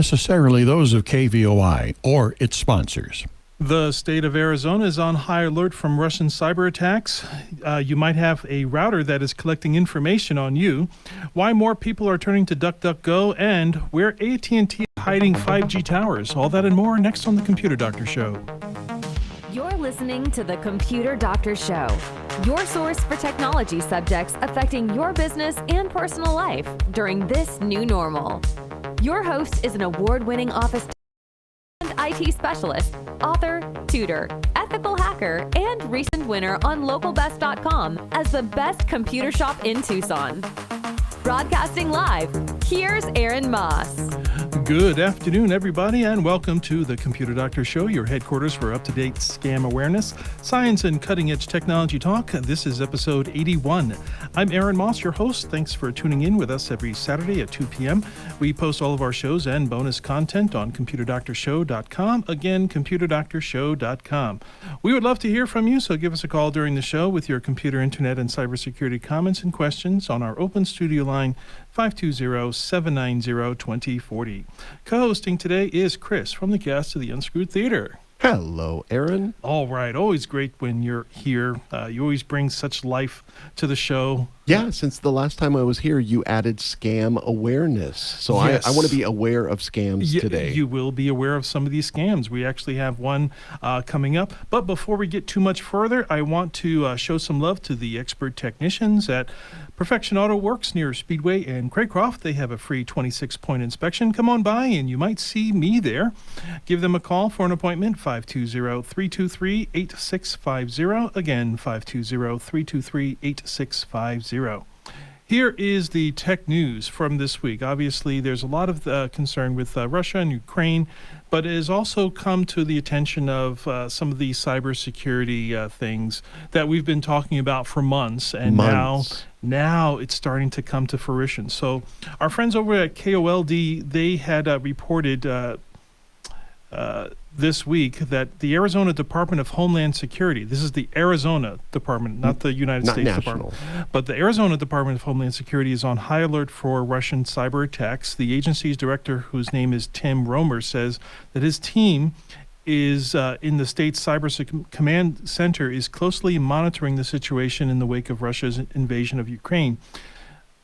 necessarily those of KVOI or its sponsors. The state of Arizona is on high alert from Russian cyber attacks. You might have a router that is collecting information on you. Why more people are turning to DuckDuckGo, and where AT&T is hiding 5G towers. All that and more next on The Computer Doctor Show. You're listening to The Computer Doctor Show, your source for technology subjects affecting your business and personal life during this new normal. Your host is an award-winning office and IT specialist, author, tutor, ethical hacker, and recent winner on localbest.com as the best computer shop in Tucson. Broadcasting live, here's Aaron Moss. Good afternoon, everybody, and welcome to the Computer Doctor Show, your headquarters for up-to-date scam awareness, science, and cutting-edge technology talk. This is episode 81. I'm Aaron Moss, your host. Thanks for tuning in with us every Saturday at 2 p.m. We post all of our shows and bonus content on ComputerDoctorShow.com. Again, ComputerDoctorShow.com. We would love to hear from you, so give us a call during the show with your computer, internet, and cybersecurity comments and questions on our open studio line, 520-790-2040. Co-hosting today is Chris from the cast of the Unscrewed Theater. Hello, Aaron. All right. Always great when you're here. You always bring such life to the show. Yeah, since the last time I was here, you added scam awareness. So yes. I want to be aware of scams today. You will be aware of some of these scams. We actually have one coming up. But before we get too much further, I want to show some love to the expert technicians at Perfection Auto Works near Speedway and Craycroft. They have a free 26-point inspection. Come on by and you might see me there. Give them a call for an appointment, 520-323-8650. Again, 520-323-8650. Here is the tech news from this week. Obviously, there's a lot of concern with Russia and Ukraine, but it has also come to the attention of some of the cybersecurity things that we've been talking about for months, and now it's starting to come to fruition. So our friends over at KOLD, they had reported this week that the Arizona Department of Homeland Security, this is the Arizona Department, not the United States national. Department, but the Arizona Department of Homeland Security is on high alert for Russian cyber attacks. The agency's director, whose name is Tim Romer, says that his team is in the state's cyber command center is closely monitoring the situation in the wake of Russia's invasion of Ukraine.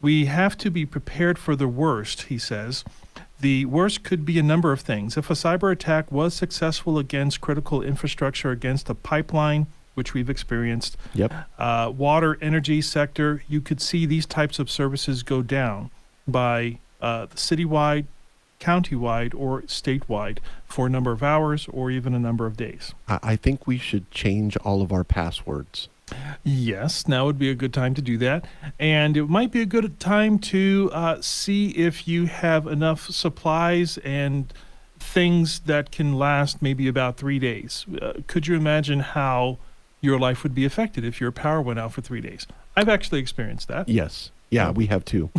We have to be prepared for the worst, he says. The worst could be a number of things. If a cyber attack was successful against critical infrastructure, against a pipeline, which we've experienced, water, energy sector, you could see these types of services go down by citywide, countywide, or statewide for a number of hours or even a number of days. I think we should change all of our passwords. Yes, now would be a good time to do that. And it might be a good time to see if you have enough supplies and things that can last maybe about 3 days. Could you imagine how your life would be affected if your power went out for 3 days? I've actually experienced that. Yes. Yeah, we have too.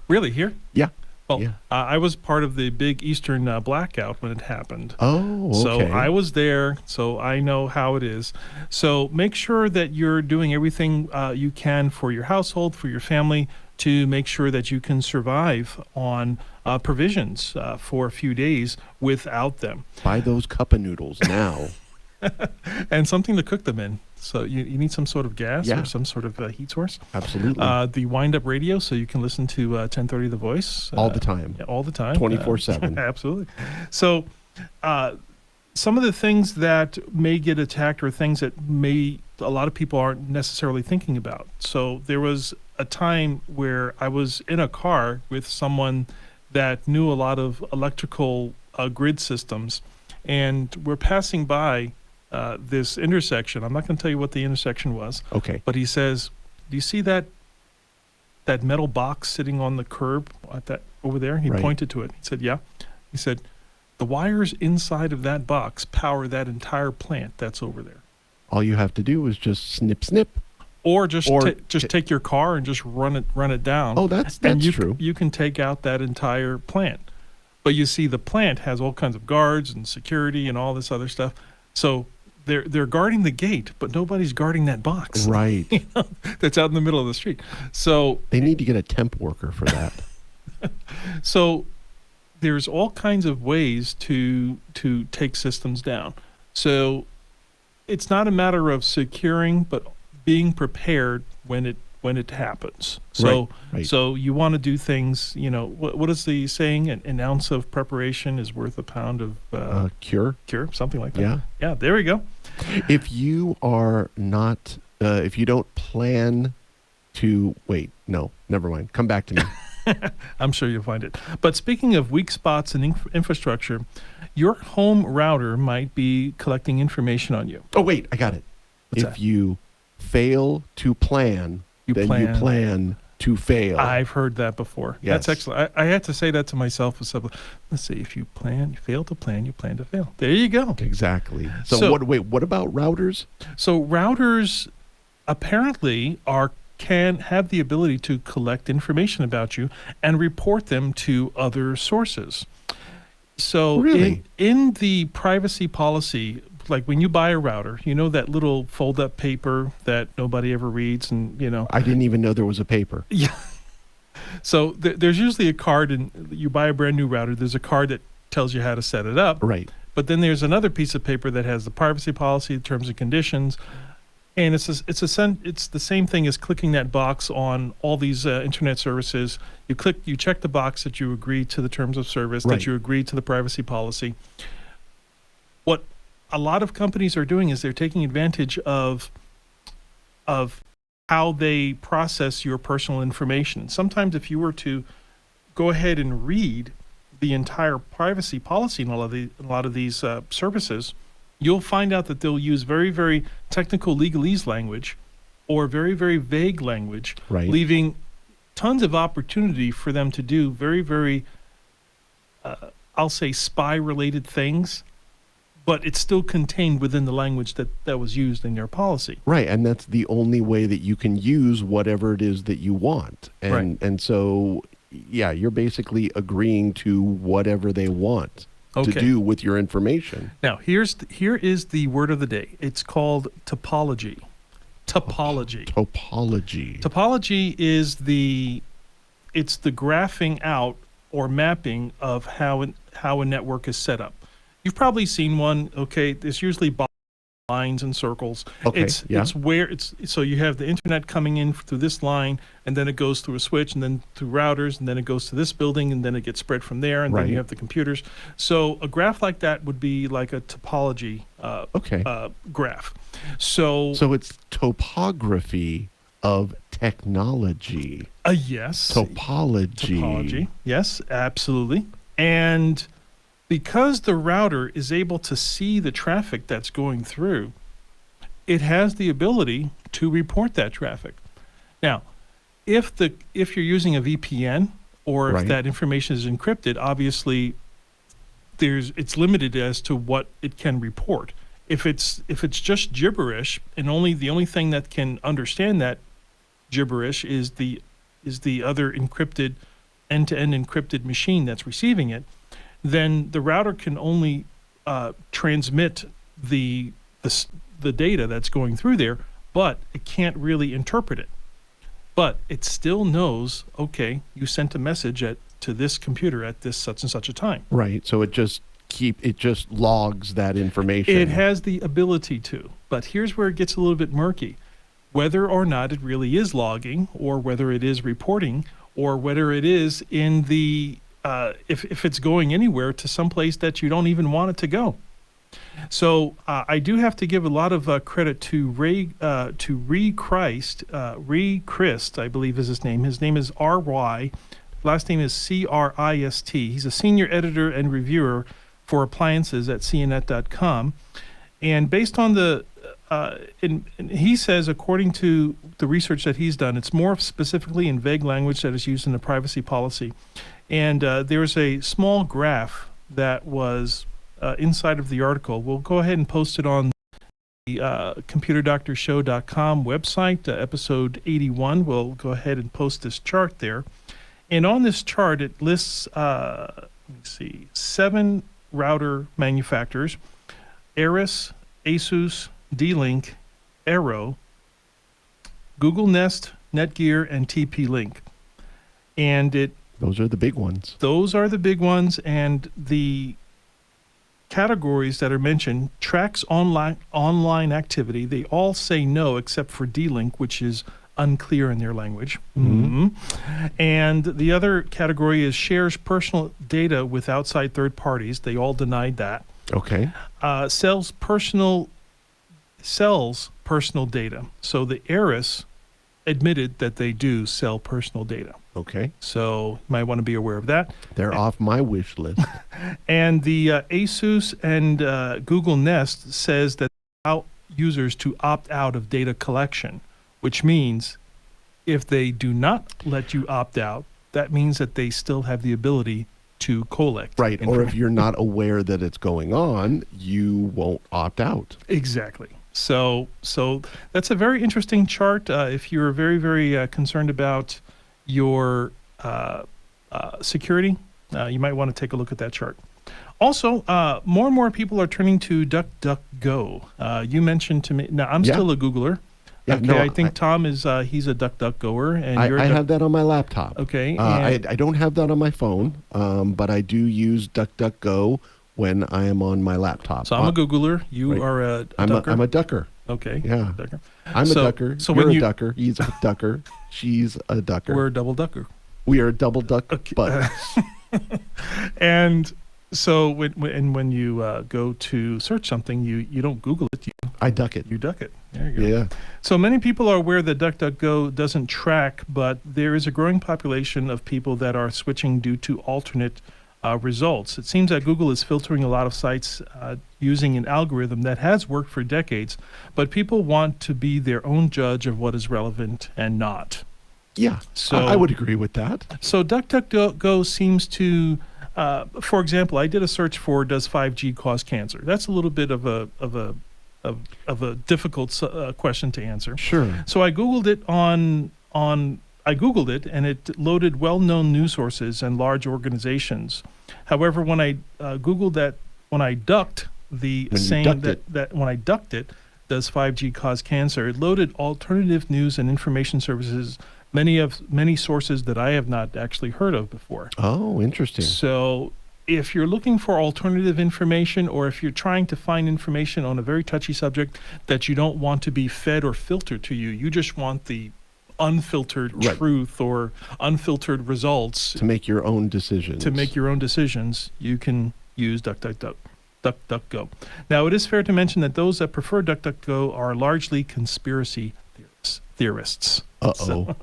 Really? Here? Yeah. Well, yeah. I was part of the big Eastern blackout when it happened. Oh, okay. So I was there, so I know how it is. So make sure that you're doing everything you can for your household, for your family, to make sure that you can survive on provisions for a few days without them. Buy those cup of noodles now. And something to cook them in. So you need some sort of gas or some sort of heat source. Absolutely. The wind-up radio, so you can listen to 1030 The Voice. All the time. All the time. 24/7. Absolutely. So some of the things that may get attacked are things that a lot of people aren't necessarily thinking about. So there was a time where I was in a car with someone that knew a lot of electrical grid systems, and we're passing by this intersection. I'm not going to tell you what the intersection was. Okay. But he says, "Do you see that metal box sitting on the curb at that over there?" He pointed to it. He said, "Yeah." He said, "The wires inside of that box power that entire plant that's over there." All you have to do is just snip. Or just take your car and just run it down. Oh, that's true. You can take out that entire plant. But you see, the plant has all kinds of guards and security and all this other stuff. So they're guarding the gate, but nobody's guarding that box. Right. That's out in the middle of the street. So they need to get a temp worker for that. So there's all kinds of ways to take systems down. So it's not a matter of securing, but being prepared when it happens. So Right. so you want to do things. What is the saying? An ounce of preparation is worth a pound of Cure. cure, something like that. Yeah. Yeah. There we go. If you are not, if you don't plan to wait, no, never mind. Come back to me. I'm sure you'll find it. But speaking of weak spots in infrastructure, your home router might be collecting information on you. Oh, wait, I got it. What's if that? you fail to plan, You then you plan to fail. I've heard that before. Yes. That's excellent. I had to say that to myself. Let's see. If you fail to plan, you plan to fail. There you go. Exactly. So, So- what about routers? So routers apparently can have the ability to collect information about you and report them to other sources. So Really? in the privacy policy, like when you buy a router, that little fold-up paper that nobody ever reads, and I didn't even know there was a paper. yeah. So there's usually a card, and you buy a brand new router. There's a card that tells you how to set it up. Right. But then there's another piece of paper that has the privacy policy, terms and conditions, and it's the same thing as clicking that box on all these internet services. You check the box that you agree to the terms of service, Right. that you agree to the privacy policy. What a lot of companies are doing is they're taking advantage of how they process your personal information. Sometimes if you were to go ahead and read the entire privacy policy in a lot of these services, you'll find out that they'll use very, very technical legalese language or very, very vague language, Right. leaving tons of opportunity for them to do very, very, I'll say, spy-related things, but it's still contained within the language that was used in their policy. Right, and that's the only way that you can use whatever it is that you want. And so, yeah, you're basically agreeing to whatever they want to Okay. do with your information. Now, here is the word of the day. It's called topology. Topology. Topology. Topology is the graphing out or mapping of how a network is set up. You've probably seen one. Okay, there's usually lines and circles. Okay, yeah. It's where so you have the internet coming in through this line, and then it goes through a switch, and then through routers, and then it goes to this building, and then it gets spread from there, and then you Right. have the computers. So a graph like that would be like a topology Okay. graph. So So it's topography of technology. yes, Topology. topology. Yes, absolutely. And because the router is able to see the traffic that's going through, it has the ability to report that traffic. Now, if you're using a VPN or if Right. that information is encrypted, obviously it's limited as to what it can report. If it's just gibberish and the only thing that can understand that gibberish is the other encrypted end-to-end encrypted machine that's receiving it, then the router can only transmit the data that's going through there, but it can't really interpret it. But it still knows, okay, you sent a message to this computer at this such and such a time. Right. So it just logs that information. It has the ability to, but here's where it gets a little bit murky. Whether or not it really is logging, or whether it is reporting, or whether it is in the if it's going anywhere to some place that you don't even want it to go. So I do have to give a lot of credit to Ray Christ, I believe is his name. His name is R.Y. Last name is Crist. He's a senior editor and reviewer for appliances at cnet.com. And based on and he says, according to the research that he's done, it's more specifically in vague language that is used in the privacy policy. And there's a small graph that was inside of the article. We'll go ahead and post it on the computerdoctorshow.com website, episode 81. We'll go ahead and post this chart there. And on this chart, it lists, 7 router manufacturers: Aris, Asus, D-Link, Arrow, Google Nest, Netgear, and TP-Link. And Those are the big ones. Those are the big ones, and the categories that are mentioned, tracks online activity, they all say no except for D-Link, which is unclear in their language. And the other category is shares personal data with outside third parties. They all denied that. Okay. Sells personal data. So the heiress admitted that they do sell personal data. Okay. So you might want to be aware of that. They're off my wish list. And the Asus and Google Nest says that allow users to opt out of data collection, which means if they do not let you opt out, that means that they still have the ability to collect. Right. Or if you're not aware that it's going on, you won't opt out. Exactly. So that's a very interesting chart. If you're very, very concerned about your security, you might want to take a look at that chart. Also, more and more people are turning to DuckDuckGo. You mentioned to me, now I'm still a Googler. Yeah, okay, no, I think Tom is, he's a DuckDuckGoer. And I have that on my laptop. Okay. I don't have that on my phone, but I do use DuckDuckGo when I am on my laptop. So I'm a Googler. You right. are a I'm ducker? I'm a ducker. Okay. Yeah. Ducker. I'm a ducker. So You're when a ducker. He's a ducker. She's a ducker. We're a double ducker. We are a double duck buddies. And so when you go to search something, you don't Google it. I duck it. You duck it. There you go. Yeah. So many people are aware that DuckDuckGo doesn't track, but there is a growing population of people that are switching due to alternate results. It seems that Google is filtering a lot of sites using an algorithm that has worked for decades, but people want to be their own judge of what is relevant and not. Yeah, So I would agree with that. So DuckDuckGo seems to, for example, I did a search for does 5G cause cancer? That's a little bit of a difficult question to answer. Sure. So I Googled it I Googled it, and it loaded well-known news sources and large organizations. However, when I Googled that, when I ducked the saying that when I ducked it, does 5G cause cancer? It loaded alternative news and information services, many sources that I have not actually heard of before. Oh, interesting. So if you're looking for alternative information, or if you're trying to find information on a very touchy subject that you don't want to be fed or filtered to you, you just want the unfiltered truth or unfiltered results to make your own decisions. You can use DuckDuckGo. Now, it is fair to mention that those that prefer DuckDuckGo are largely conspiracy theorists. Uh-oh.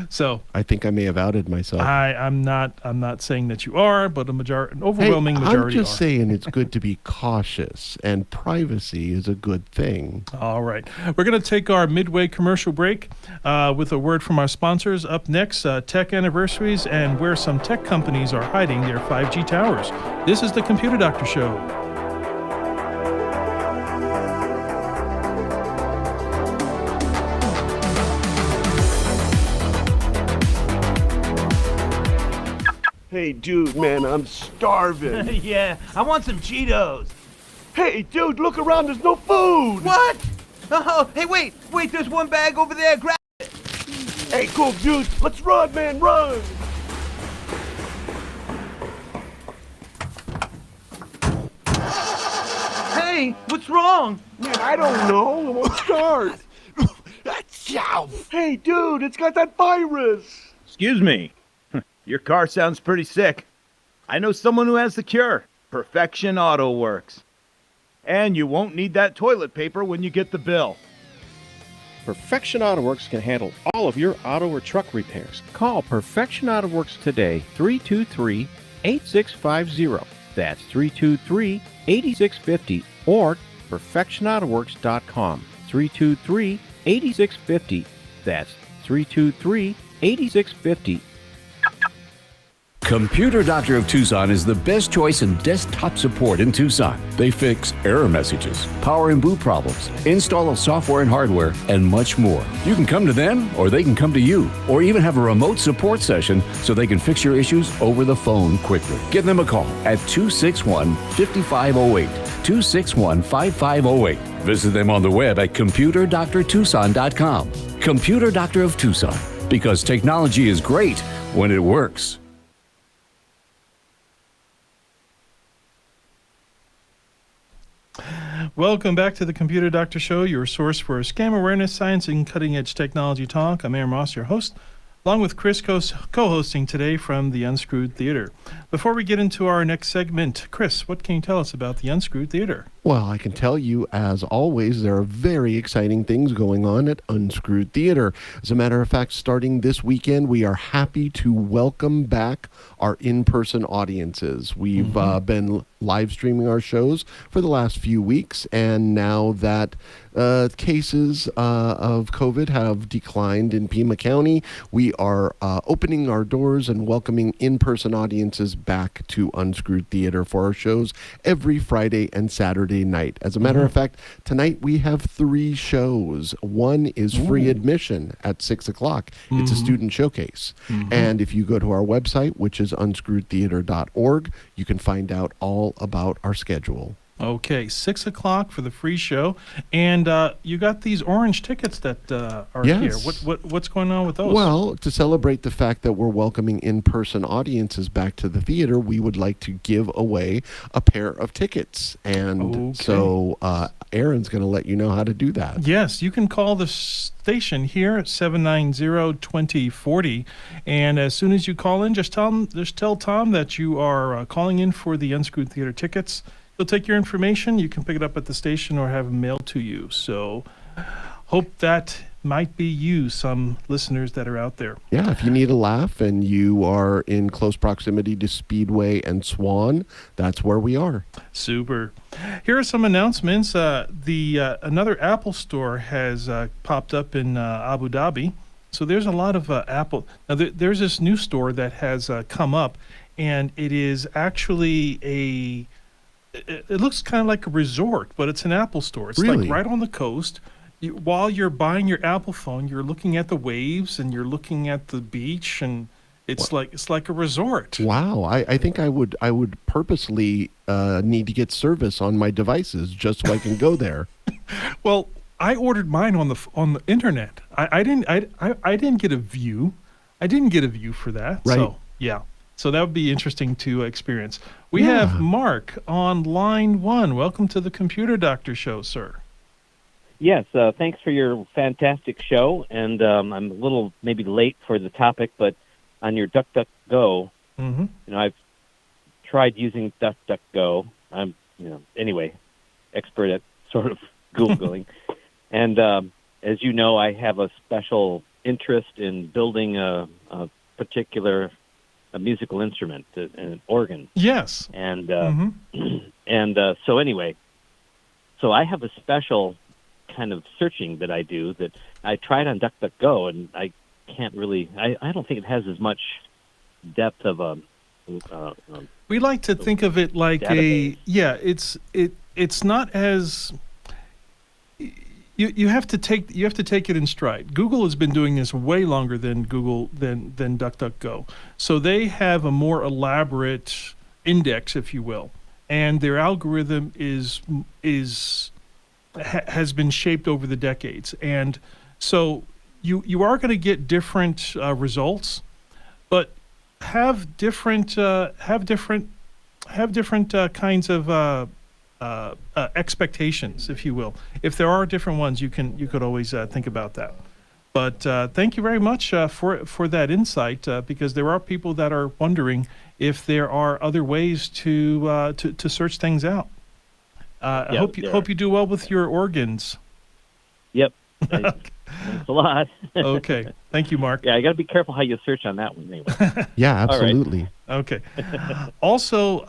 So I think I may have outed myself. I'm not saying that you are, but an overwhelming majority I'm just saying it's good to be cautious, and privacy is a good thing. All right. We're going to take our midway commercial break with a word from our sponsors. Up next, tech anniversaries and where some tech companies are hiding their 5G towers. This is the Computer Doctor Show. Hey, dude, man, I'm starving. Yeah, I want some Cheetos. Hey, dude, look around, there's no food. What? Oh, hey, wait, there's one bag over there. Grab it. Hey, cool, dude, let's run, man, run. Hey, what's wrong? Man, I don't know. It won't start. Hey, dude, it's got that virus. Excuse me. Your car sounds pretty sick. I know someone who has the cure. Perfection Auto Works. And you won't need that toilet paper when you get the bill. Perfection Auto Works can handle all of your auto or truck repairs. Call Perfection Auto Works today, 323-8650. That's 323-8650 or perfectionautoworks.com, 323-8650. That's 323-8650. Computer Doctor of Tucson is the best choice in desktop support in Tucson. They fix error messages, power and boot problems, install software and hardware, and much more. You can come to them, or they can come to you, or even have a remote support session so they can fix your issues over the phone quickly. Give them a call at 261-5508, 261-5508. Visit them on the web at computerdoctortucson.com. Computer Doctor of Tucson, because technology is great when it works. Welcome back to the Computer Doctor Show, your source for scam awareness, science, and cutting-edge technology talk. I'm Aaron Moss, your host, along with Chris co-hosting today from the Unscrewed Theater. Before we get into our next segment, Chris, what can you tell us about the Unscrewed Theater? Well, I can tell you, as always, there are very exciting things going on at Unscrewed Theater. As a matter of fact, starting this weekend, we are happy to welcome back our in-person audiences. We've been live streaming our shows for the last few weeks, and now that cases of COVID have declined in Pima County, we are opening our doors and welcoming in-person audiences back to Unscrewed Theater for our shows every Friday and Saturday night. As a matter of fact, tonight we have 3 shows. One is free admission at 6 o'clock. It's a student showcase. And if you go to our website, which is unscrewedtheater.org, you can find out all about our schedule. Okay, 6 o'clock for the free show, and you got these orange tickets that are here. What's going on with those? Well, to celebrate the fact that we're welcoming in-person audiences back to the theater, we would like to give away a pair of tickets, and so Aaron's going to let you know how to do that. Yes, you can call the station here at 790-2040, and as soon as you call in, just tell Tom that you are calling in for the Unscrewed Theater tickets. He'll take your information. You can pick it up at the station or have them mailed to you. So hope that might be you, some listeners that are out there. Yeah, if you need a laugh and you are in close proximity to Speedway and Swan, that's where we are. Super. Here are some announcements. Another Apple store has popped up in Abu Dhabi. So there's a lot of Apple. Now, there's this new store that has come up, and it is actually it looks kind of like a resort, but it's an Apple store. It's really? Like right on the coast. While you're buying your Apple phone, you're looking at the waves and you're looking at the beach, and it's like a resort. Wow, I think I would purposely need to get service on my devices just so I can go there. Well, I ordered mine on the internet. I didn't get a view. I didn't get a view for that. Right. So yeah. So that would be interesting to experience. We have Mark on line 1. Welcome to the Computer Doctor Show, sir. Yes, thanks for your fantastic show. And I'm a little maybe late for the topic, but on your DuckDuckGo, I've tried using DuckDuckGo. I'm, anyway, expert at sort of Googling. And as you know, I have a special interest in building a particular musical instrument, an organ. Yes. And so anyway, so I have a special kind of searching that I do that I tried on DuckDuckGo, and I can't really. I don't think it has as much depth of a. We like to think of it like database. It's not as. You have to take it in stride. Google has been doing this way longer than DuckDuckGo. So they have a more elaborate index, if you will, and their algorithm has been shaped over the decades. And so you are going to get different results, but have different kinds of expectations, if you will. If there are different ones, you could always think about that. But thank you very much for that insight, because there are people that are wondering if there are other ways to search things out. I hope you do well with your organs. Yep. Thanks a lot. Okay. Thank you, Mark. Yeah, I got to be careful how you search on that one anyway. Yeah, absolutely. All right. Okay. Also,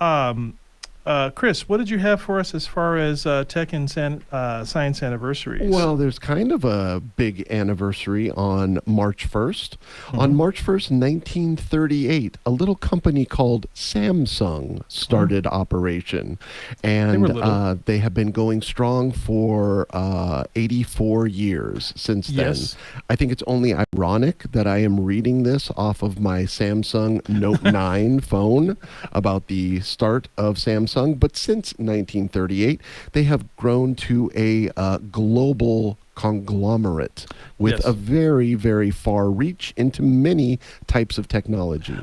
Chris, what did you have for us as far as tech and science anniversaries? Well, there's kind of a big anniversary on March 1st. On March 1st, 1938, a little company called Samsung started operation. And they have been going strong for 84 years since then. Yes. I think it's only ironic that I am reading this off of my Samsung Note 9 phone about the start of Samsung. But since 1938, they have grown to a global conglomerate with a very, very far reach into many types of technology.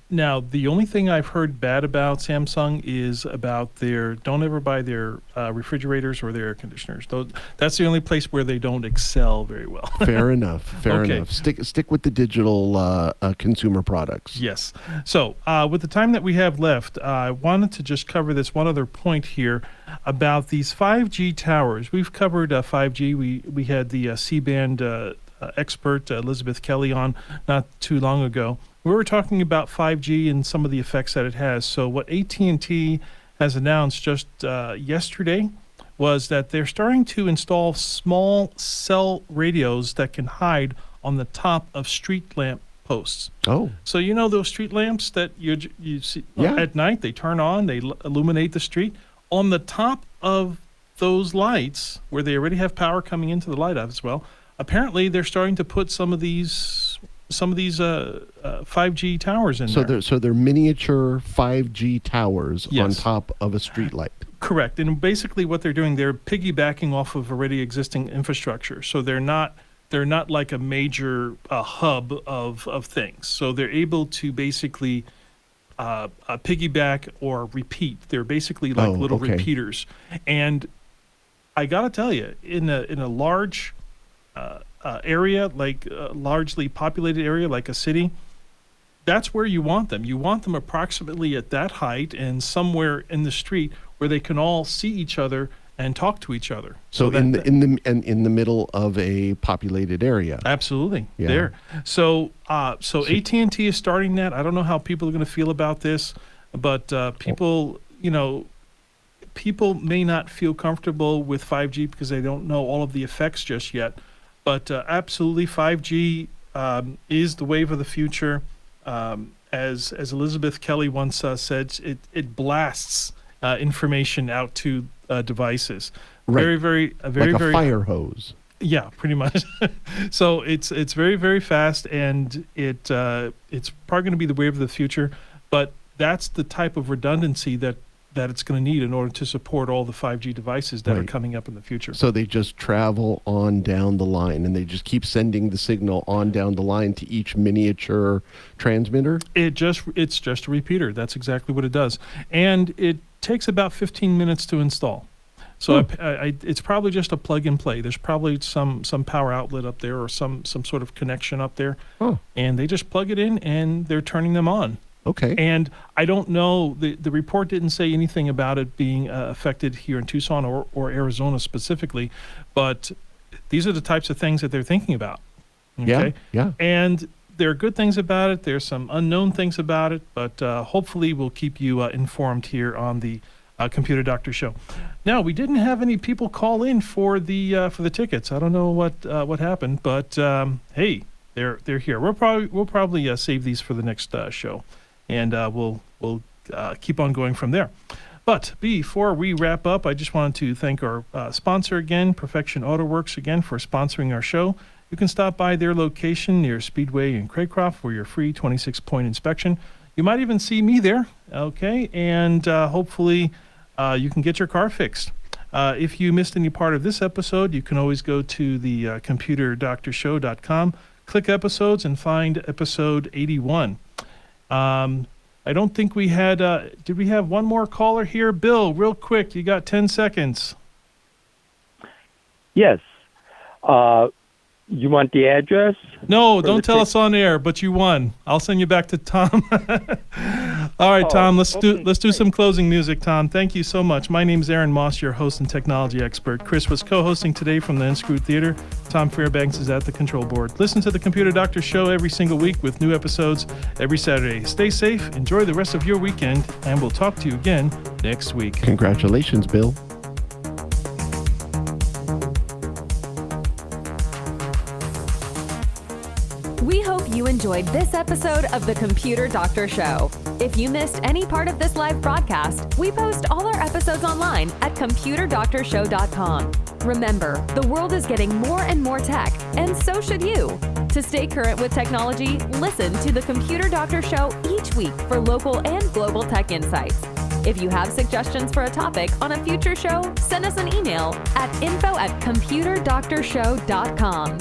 Now, the only thing I've heard bad about Samsung is about don't ever buy their refrigerators or their air conditioners. That's the only place where they don't excel very well. Fair enough. Fair Okay. enough. Stick with the digital consumer products. Yes. So, with the time that we have left, I wanted to just cover this one other point here about these 5G towers. We've covered 5G. We had the C-band expert Elizabeth Kelly on not too long ago. We were talking about 5G and some of the effects that it has. So what AT&T has announced just yesterday was that they're starting to install small cell radios that can hide on the top of street lamp posts. Oh. So you know those street lamps that you see at night, they turn on, they illuminate the street. On the top of those lights, where they already have power coming into the light as well, apparently they're starting to put some of these 5G towers in there. So they're miniature 5G towers Yes. on top of a street light. Correct. And basically what they're doing, they're piggybacking off of already existing infrastructure. So they're not like a major hub of things. So they're able to basically piggyback or repeat. They're basically like little repeaters. And I got to tell you, in a large area, like a largely populated area like a city, that's where you want them. You want them approximately at that height and somewhere in the street where they can all see each other and talk to each other. So in the middle of a populated area. Absolutely. Yeah. There. So AT&T is starting that. I don't know how people are going to feel about this, but people may not feel comfortable with 5G because they don't know all of the effects just yet. But absolutely, 5G is the wave of the future. As Elizabeth Kelly once said, it blasts information out to devices. Right. Very, like a fire hose. Yeah, pretty much. So it's very, very fast, and it's probably going to be the wave of the future. But that's the type of redundancy that it's going to need in order to support all the 5G devices that are coming up in the future. So they just travel on down the line, and they just keep sending the signal on down the line to each miniature transmitter? It's just a repeater. That's exactly what it does. And it takes about 15 minutes to install. So it's probably just a plug and play. There's probably some power outlet up there or some sort of connection up there. Oh. And they just plug it in, and they're turning them on. Okay. And I don't know, the report didn't say anything about it being affected here in Tucson or Arizona specifically, but these are the types of things that they're thinking about. Okay? Yeah. And there are good things about it. There's some unknown things about it, but hopefully we'll keep you informed here on the Computer Doctor Show. Now, we didn't have any people call in for the tickets. I don't know what happened, but hey, they're here. We'll probably save these for the next show. And we'll keep on going from there. But before we wrap up, I just wanted to thank our sponsor again, Perfection Auto Works, again, for sponsoring our show. You can stop by their location near Speedway in Craycroft for your free 26-point inspection. You might even see me there, okay? And hopefully you can get your car fixed. If you missed any part of this episode, you can always go to the computerdoctorshow.com, click episodes, and find episode 81. I don't think we had, did we have one more caller here? Bill, real quick, you got 10 seconds. Yes. You want the address? No, don't tell us on air, but you won. I'll send you back to Tom. All right, Tom, let's do some closing music, Tom. Thank you so much. My name's Aaron Moss, your host and technology expert. Chris was co-hosting today from the Unscrewed Theater. Tom Fairbanks is at the control board. Listen to the Computer Doctor Show every single week with new episodes every Saturday. Stay safe, enjoy the rest of your weekend, and we'll talk to you again next week. Congratulations, Bill. We hope you enjoyed this episode of the Computer Doctor Show. If you missed any part of this live broadcast, we post all our episodes online at computerdoctorshow.com. Remember, the world is getting more and more tech, and so should you. To stay current with technology, listen to the Computer Doctor Show each week for local and global tech insights. If you have suggestions for a topic on a future show, send us an email at info@computerdoctorshow.com.